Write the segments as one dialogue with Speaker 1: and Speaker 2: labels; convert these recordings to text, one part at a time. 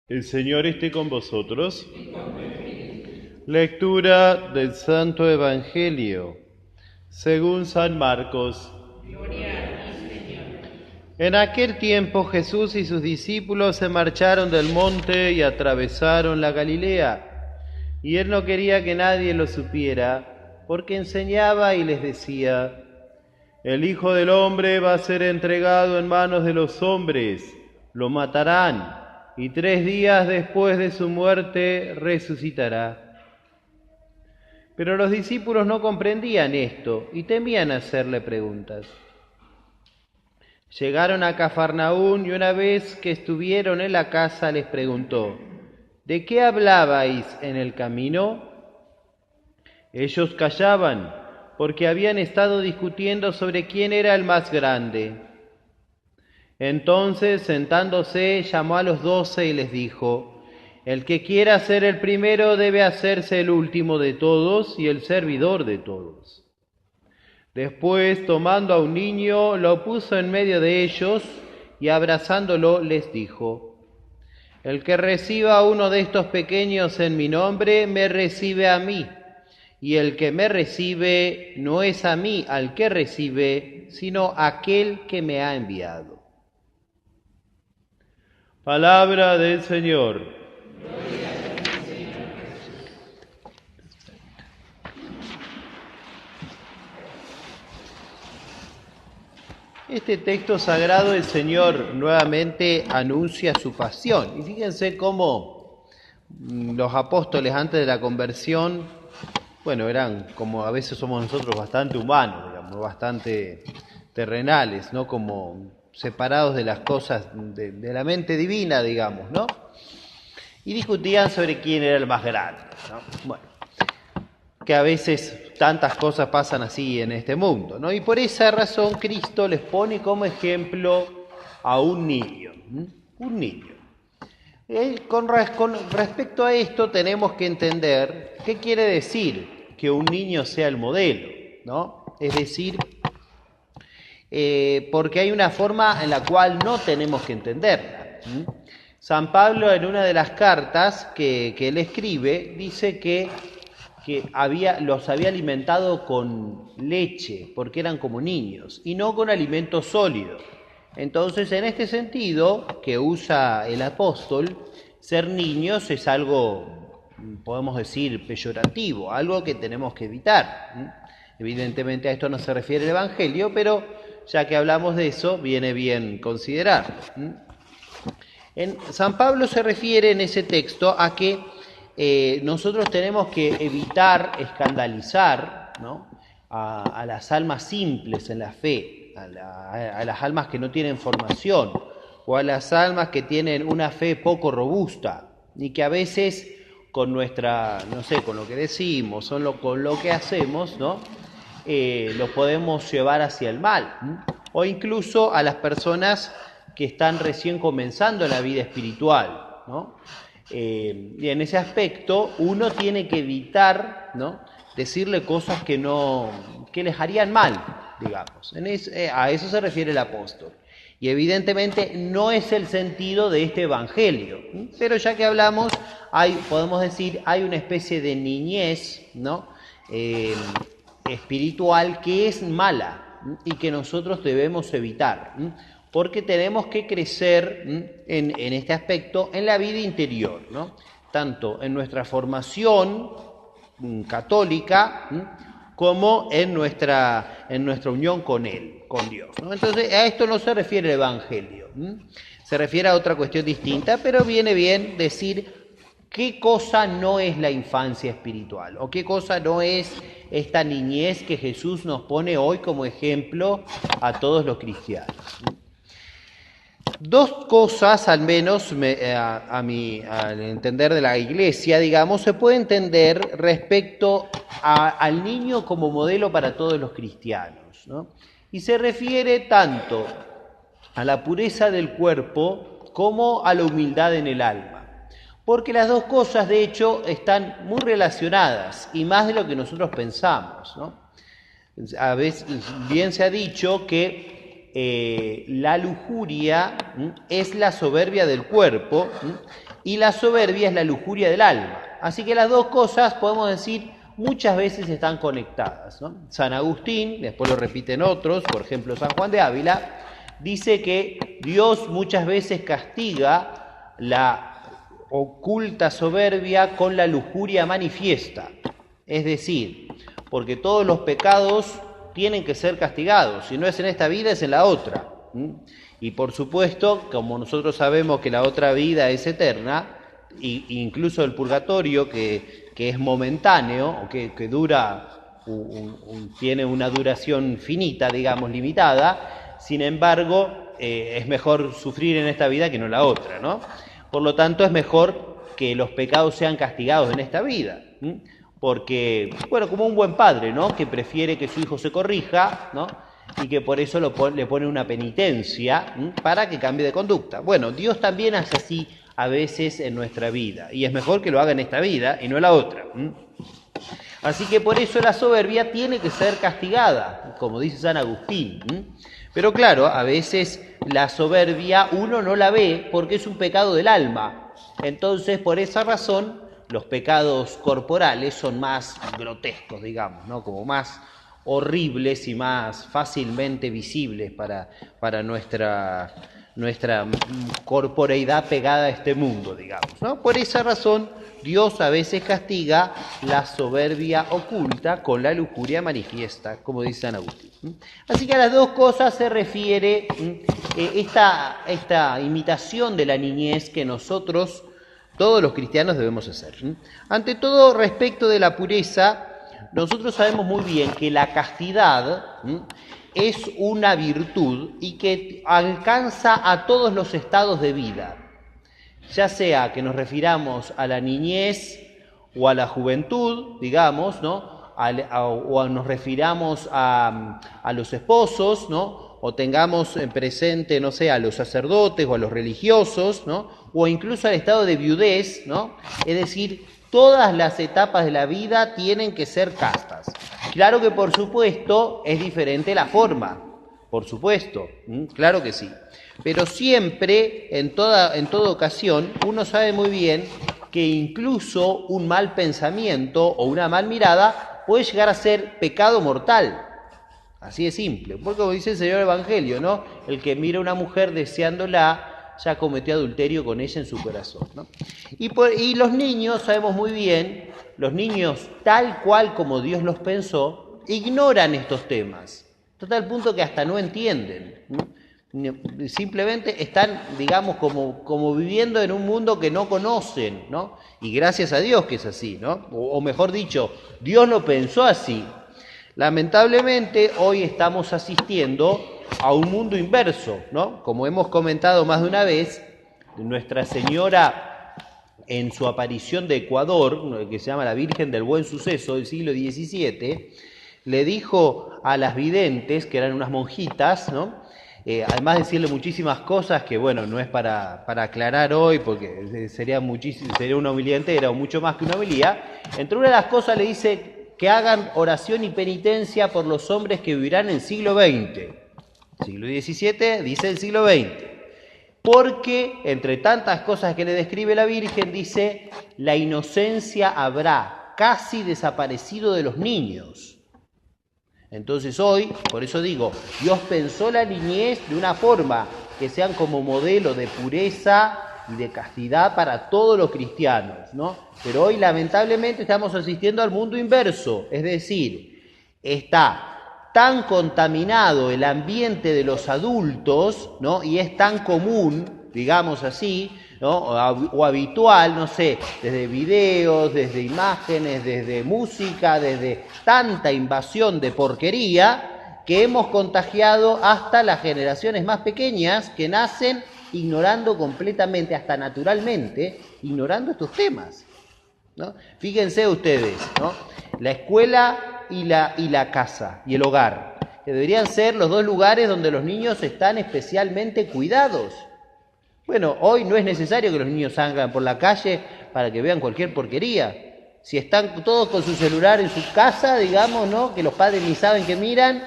Speaker 1: El Señor esté con vosotros. Lectura del Santo Evangelio, según San Marcos. En aquel tiempo Jesús y sus discípulos se marcharon del monte y atravesaron la Galilea. Y él no quería que nadie lo supiera, porque enseñaba y les decía: el Hijo del Hombre va a ser entregado en manos de los hombres, lo matarán, y 3 días después de su muerte resucitará. Pero los discípulos no comprendían esto y temían hacerle preguntas. Llegaron a Cafarnaún y una vez que estuvieron en la casa les preguntó: ¿de qué hablabais en el camino? Ellos callaban, porque habían estado discutiendo sobre quién era el más grande. Entonces, sentándose, llamó a los 12 y les dijo: el que quiera ser el primero debe hacerse el último de todos y el servidor de todos. Después, tomando a un niño, lo puso en medio de ellos y abrazándolo les dijo: el que reciba a uno de estos pequeños en mi nombre, me recibe a mí. Y el que me recibe no es a mí al que recibe, sino a aquel que me ha enviado. Palabra del Señor. Este texto sagrado el Señor nuevamente anuncia su pasión. Y fíjense cómo los apóstoles antes de la conversión, eran como a veces somos nosotros, bastante humanos, digamos, bastante terrenales, ¿no? Como separados de las cosas de la mente divina, digamos, ¿no? Y discutían sobre quién era el más grande, ¿no? Bueno, que a veces tantas cosas pasan así en este mundo, ¿no? Y por esa razón Cristo les pone como ejemplo a un niño, un niño. Con respecto a esto tenemos que entender qué quiere decir que un niño sea el modelo, ¿no? Es decir, porque hay una forma en la cual no tenemos que entenderla. San Pablo, en una de las cartas que él escribe, dice que los había alimentado con leche, porque eran como niños, y no con alimento sólido. Entonces, en este sentido que usa el apóstol, ser niños es algo, podemos decir, peyorativo, algo que tenemos que evitar. Evidentemente a esto no se refiere el Evangelio, pero ya que hablamos de eso, viene bien considerarlo. San Pablo se refiere en ese texto a que nosotros tenemos que evitar escandalizar, ¿no?, a las almas simples en la fe, a las almas que no tienen formación, o a las almas que tienen una fe poco robusta, y que a veces con nuestra, con lo que decimos, con lo que hacemos, ¿no?, lo podemos llevar hacia el mal, o incluso a las personas que están recién comenzando la vida espiritual, ¿no? Y en ese aspecto uno tiene que evitar, ¿no?, decirle cosas que les harían mal, digamos. A eso se refiere el apóstol. Y evidentemente no es el sentido de este evangelio, pero ya que hablamos, podemos decir, hay una especie de niñez, ¿no?, espiritual que es mala y que nosotros debemos evitar, porque tenemos que crecer en este aspecto en la vida interior, ¿no?, tanto en nuestra formación católica como en nuestra unión con Él, con Dios, ¿no? Entonces a esto no se refiere el Evangelio, se refiere a otra cuestión distinta, pero viene bien decir qué cosa no es la infancia espiritual o qué cosa no es esta niñez que Jesús nos pone hoy como ejemplo a todos los cristianos. Dos cosas, al menos al entender de la Iglesia, digamos, se puede entender respecto al niño como modelo para todos los cristianos, ¿no? Y se refiere tanto a la pureza del cuerpo como a la humildad en el alma, porque las dos cosas, de hecho, están muy relacionadas y más de lo que nosotros pensamos, ¿no? A veces bien se ha dicho que la lujuria es la soberbia del cuerpo y la soberbia es la lujuria del alma. Así que las dos cosas, podemos decir, muchas veces están conectadas, ¿no? San Agustín, después lo repiten otros, por ejemplo San Juan de Ávila, dice que Dios muchas veces castiga la oculta soberbia con la lujuria manifiesta. Es decir, porque todos los pecados tienen que ser castigados, si no es en esta vida es en la otra. Y por supuesto, como nosotros sabemos que la otra vida es eterna, e incluso el purgatorio que es momentáneo, o que dura, tiene una duración finita, digamos, limitada, sin embargo, es mejor sufrir en esta vida que no en la otra, ¿no? Por lo tanto, es mejor que los pecados sean castigados en esta vida, porque, bueno, como un buen padre, ¿no?, que prefiere que su hijo se corrija, ¿no?, y que por eso le pone una penitencia para que cambie de conducta. Bueno, Dios también hace así a veces en nuestra vida, y es mejor que lo haga en esta vida y no en la otra. Así que por eso la soberbia tiene que ser castigada, como dice San Agustín. Pero claro, a veces la soberbia uno no la ve porque es un pecado del alma. Entonces, por esa razón, los pecados corporales son más grotescos, digamos, ¿no?, como más horribles y más fácilmente visibles para nuestra corporeidad pegada a este mundo, digamos, ¿no? Por esa razón, Dios a veces castiga la soberbia oculta con la lujuria manifiesta, como dice San Agustín. Así que a las dos cosas se refiere esta imitación de la niñez que nosotros, todos los cristianos, debemos hacer. Ante todo, respecto de la pureza, nosotros sabemos muy bien que la castidad es una virtud y que alcanza a todos los estados de vida, ya sea que nos refiramos a la niñez o a la juventud, digamos, ¿no?, o nos refiramos a los esposos, ¿no?, o tengamos en presente, no sé, a los sacerdotes o a los religiosos, ¿no?, o incluso al estado de viudez, ¿no? Es decir, todas las etapas de la vida tienen que ser castas. Claro que por supuesto es diferente la forma, por supuesto, claro que sí. Pero siempre, en toda ocasión, uno sabe muy bien que incluso un mal pensamiento o una mal mirada puede llegar a ser pecado mortal. Así de simple. Porque como dice el Señor Evangelio, ¿no?, el que mira a una mujer deseándola ya cometió adulterio con ella en su corazón, ¿no? Y los niños, sabemos muy bien, los niños tal cual como Dios los pensó, ignoran estos temas, hasta tal punto que hasta no entienden, ¿no? Simplemente están, digamos, como viviendo en un mundo que no conocen, ¿no? Y gracias a Dios que es así, ¿no? O mejor dicho, Dios lo pensó así. Lamentablemente, hoy estamos asistiendo a un mundo inverso, ¿no? Como hemos comentado más de una vez, Nuestra Señora, en su aparición de Ecuador, que se llama la Virgen del Buen Suceso del siglo XVII, le dijo a las videntes, que eran unas monjitas, ¿no?, además de decirle muchísimas cosas que, bueno, no es para aclarar hoy, porque sería una homilía entera o mucho más que una homilía, entre una de las cosas le dice que hagan oración y penitencia por los hombres que vivirán en el siglo XX. Siglo XVII dice el siglo XX, porque entre tantas cosas que le describe la Virgen dice, la inocencia habrá casi desaparecido de los niños. Entonces hoy, por eso digo, Dios pensó la niñez de una forma que sean como modelo de pureza y de castidad para todos los cristianos, ¿no? Pero hoy lamentablemente estamos asistiendo al mundo inverso, es decir, está tan contaminado el ambiente de los adultos, ¿no?, y es tan común, digamos así, ¿no?, o habitual, no sé, desde videos, desde imágenes, desde música, desde tanta invasión de porquería, que hemos contagiado hasta las generaciones más pequeñas que nacen ignorando completamente, hasta naturalmente, ignorando estos temas, ¿no? Fíjense ustedes, ¿no?, la escuela y la casa y el hogar, que deberían ser los dos lugares donde los niños están especialmente cuidados. Bueno, hoy no es necesario que los niños salgan por la calle para que vean cualquier porquería. Si están todos con su celular en su casa, digamos, ¿no?, que los padres ni saben que miran,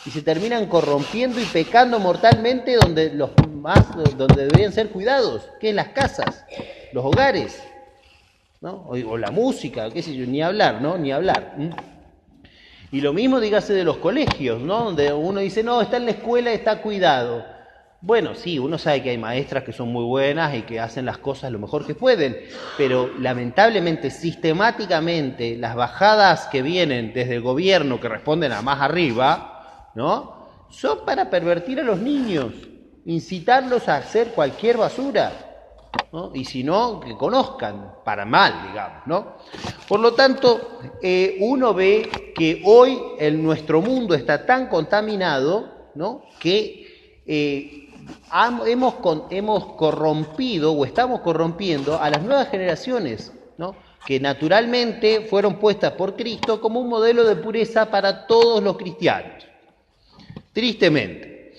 Speaker 1: y se terminan corrompiendo y pecando mortalmente donde deberían ser cuidados, que es las casas, los hogares, ¿no? O la música, qué sé yo, ni hablar, ¿no? Ni hablar. Y lo mismo dígase de los colegios, ¿no? Donde uno dice, no, está en la escuela, está cuidado. Bueno, sí, uno sabe que hay maestras que son muy buenas y que hacen las cosas lo mejor que pueden, pero lamentablemente, sistemáticamente, las bajadas que vienen desde el gobierno, que responden a más arriba, ¿no? Son para pervertir a los niños, incitarlos a hacer cualquier basura, ¿no? Y si no, que conozcan, para mal, digamos, ¿no? Por lo tanto, uno ve que hoy nuestro mundo está tan contaminado, ¿no? Que hemos corrompido o estamos corrompiendo a las nuevas generaciones, ¿no? Que naturalmente fueron puestas por Cristo como un modelo de pureza para todos los cristianos. Tristemente.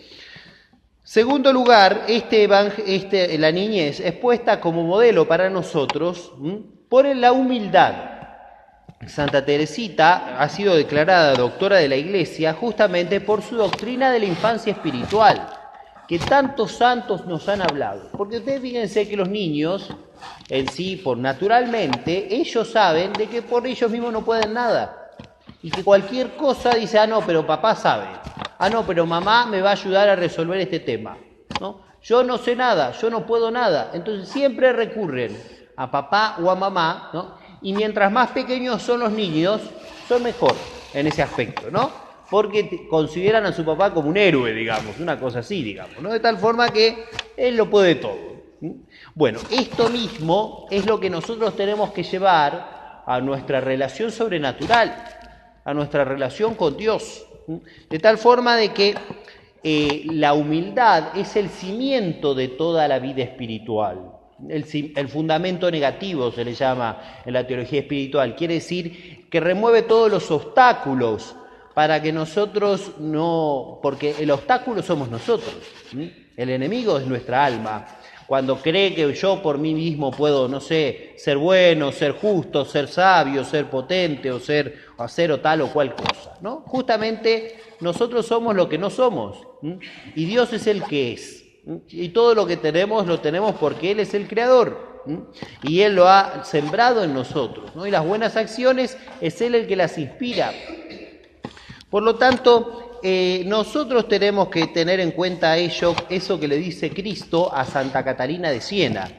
Speaker 1: Segundo lugar, la niñez es puesta como modelo para nosotros por la humildad. Santa Teresita ha sido declarada doctora de la Iglesia justamente por su doctrina de la infancia espiritual, que tantos santos nos han hablado. Porque ustedes fíjense que los niños en sí, naturalmente, ellos saben de que por ellos mismos no pueden nada. Y que cualquier cosa dice, no, pero papá sabe. No, pero mamá me va a ayudar a resolver este tema, ¿no? Yo no sé nada, yo no puedo nada. Entonces siempre recurren a papá o a mamá, ¿no? Y mientras más pequeños son los niños, son mejor en ese aspecto, ¿no? Porque consideran a su papá como un héroe, digamos, una cosa así, digamos, ¿no? De tal forma que él lo puede todo. Bueno, esto mismo es lo que nosotros tenemos que llevar a nuestra relación sobrenatural, a nuestra relación con Dios, de tal forma de que la humildad es el cimiento de toda la vida espiritual. El fundamento negativo se le llama en la teología espiritual, quiere decir que remueve todos los obstáculos para que nosotros no, porque el obstáculo somos nosotros, el enemigo es nuestra alma, cuando cree que yo por mí mismo puedo, no sé, ser bueno, ser justo, ser sabio, ser potente o hacer o tal o cual cosa, ¿no? Justamente nosotros somos lo que no somos, y Dios es el que es. Y todo lo que tenemos lo tenemos porque Él es el creador, y Él lo ha sembrado en nosotros, ¿no? Y las buenas acciones es Él el que las inspira. Por lo tanto, nosotros tenemos que tener en cuenta eso que le dice Cristo a Santa Catalina de Siena.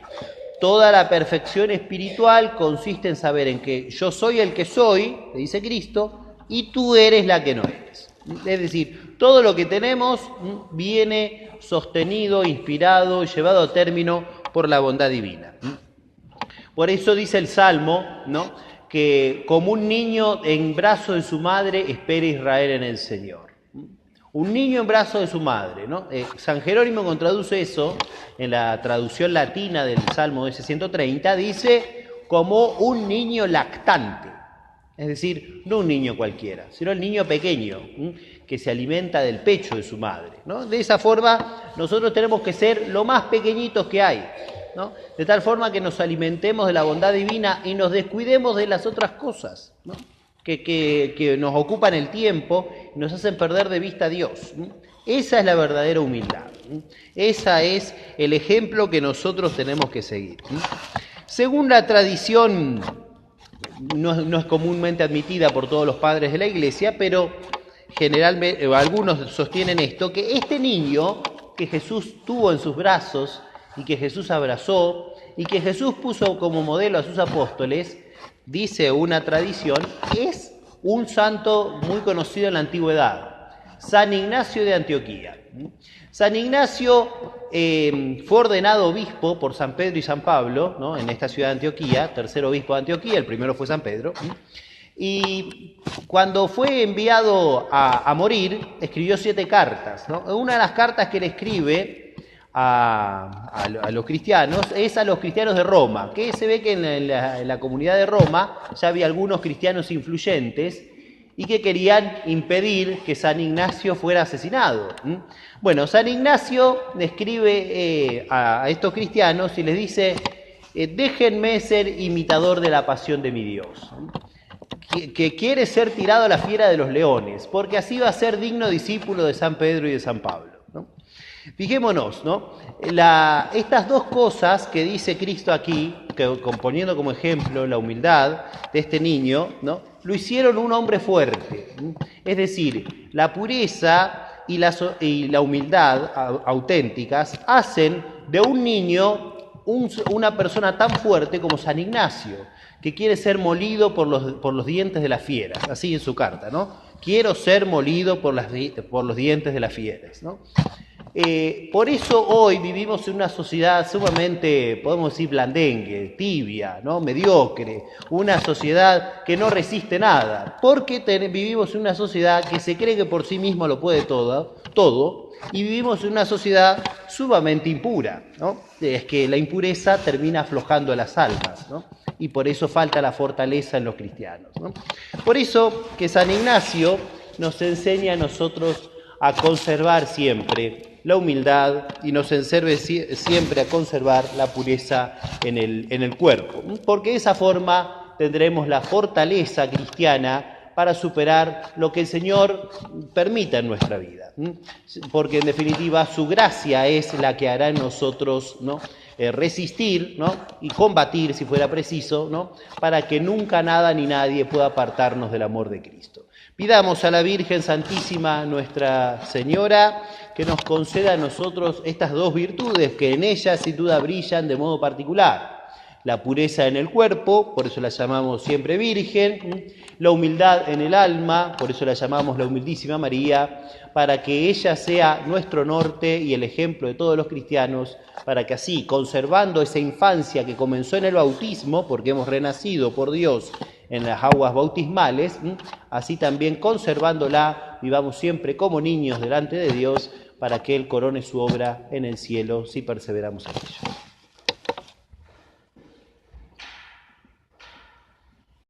Speaker 1: Toda la perfección espiritual consiste en saber en que yo soy el que soy, le dice Cristo, y tú eres la que no eres. Es decir, todo lo que tenemos viene sostenido, inspirado, llevado a término por la bondad divina. Por eso dice el Salmo, ¿no?, que como un niño en brazos de su madre espera Israel en el Señor. Un niño en brazos de su madre, ¿no? San Jerónimo, cuando traduce eso, en la traducción latina del Salmo de 130, dice como un niño lactante. Es decir, no un niño cualquiera, sino el niño pequeño, que se alimenta del pecho de su madre, ¿no? De esa forma, nosotros tenemos que ser lo más pequeñitos que hay, ¿no? De tal forma que nos alimentemos de la bondad divina y nos descuidemos de las otras cosas, ¿no?, que nos ocupan el tiempo y nos hacen perder de vista a Dios. Esa es la verdadera humildad. Ese es el ejemplo que nosotros tenemos que seguir. Según la tradición, no es comúnmente admitida por todos los padres de la Iglesia, pero generalmente algunos sostienen esto, que este niño que Jesús tuvo en sus brazos y que Jesús abrazó y que Jesús puso como modelo a sus apóstoles, dice una tradición, es un santo muy conocido en la antigüedad, San Ignacio de Antioquía. San Ignacio fue ordenado obispo por San Pedro y San Pablo, ¿no?, en esta ciudad de Antioquía, tercer obispo de Antioquía, el primero fue San Pedro, y cuando fue enviado a morir, escribió 7 cartas, ¿no? Una de las cartas que él escribe a los cristianos es a los cristianos de Roma, que se ve que en la comunidad de Roma ya había algunos cristianos influyentes y que querían impedir que San Ignacio fuera asesinado. Bueno, San Ignacio le escribe a estos cristianos y les dice, déjenme ser imitador de la pasión de mi Dios. que quiere ser tirado a la fiera de los leones, porque así va a ser digno discípulo de San Pedro y de San Pablo, ¿no? Fijémonos, ¿no? Estas dos cosas que dice Cristo aquí, poniendo como ejemplo la humildad de este niño, ¿no? Lo hicieron un hombre fuerte. Es decir, la pureza y la humildad auténticas hacen de un niño una persona tan fuerte como San Ignacio, que quiere ser molido por los dientes de las fieras, así en su carta, ¿no? Quiero ser molido por los dientes de las fieras, ¿no? Por eso hoy vivimos en una sociedad sumamente, podemos decir, blandengue, tibia, ¿no? Mediocre, una sociedad que no resiste nada, porque vivimos en una sociedad que se cree que por sí mismo lo puede todo, y vivimos en una sociedad sumamente impura, ¿no? Es que la impureza termina aflojando a las almas, ¿no? Y por eso falta la fortaleza en los cristianos, ¿no? Por eso que San Ignacio nos enseña a nosotros a conservar siempre la humildad y nos enseña siempre a conservar la pureza en el cuerpo, porque de esa forma tendremos la fortaleza cristiana para superar lo que el Señor permita en nuestra vida, porque en definitiva su gracia es la que hará en nosotros, ¿no? Resistir, ¿no? Y combatir si fuera preciso, ¿no? Para que nunca nada ni nadie pueda apartarnos del amor de Cristo. Pidamos a la Virgen Santísima, Nuestra Señora, que nos conceda a nosotros estas dos virtudes que en ella sin duda brillan de modo particular. La pureza en el cuerpo, por eso la llamamos siempre Virgen, la humildad en el alma, por eso la llamamos la humildísima María, para que ella sea nuestro norte y el ejemplo de todos los cristianos, para que así, conservando esa infancia que comenzó en el bautismo, porque hemos renacido por Dios en las aguas bautismales, así también conservándola, vivamos siempre como niños delante de Dios, para que Él corone su obra en el cielo si perseveramos en ello.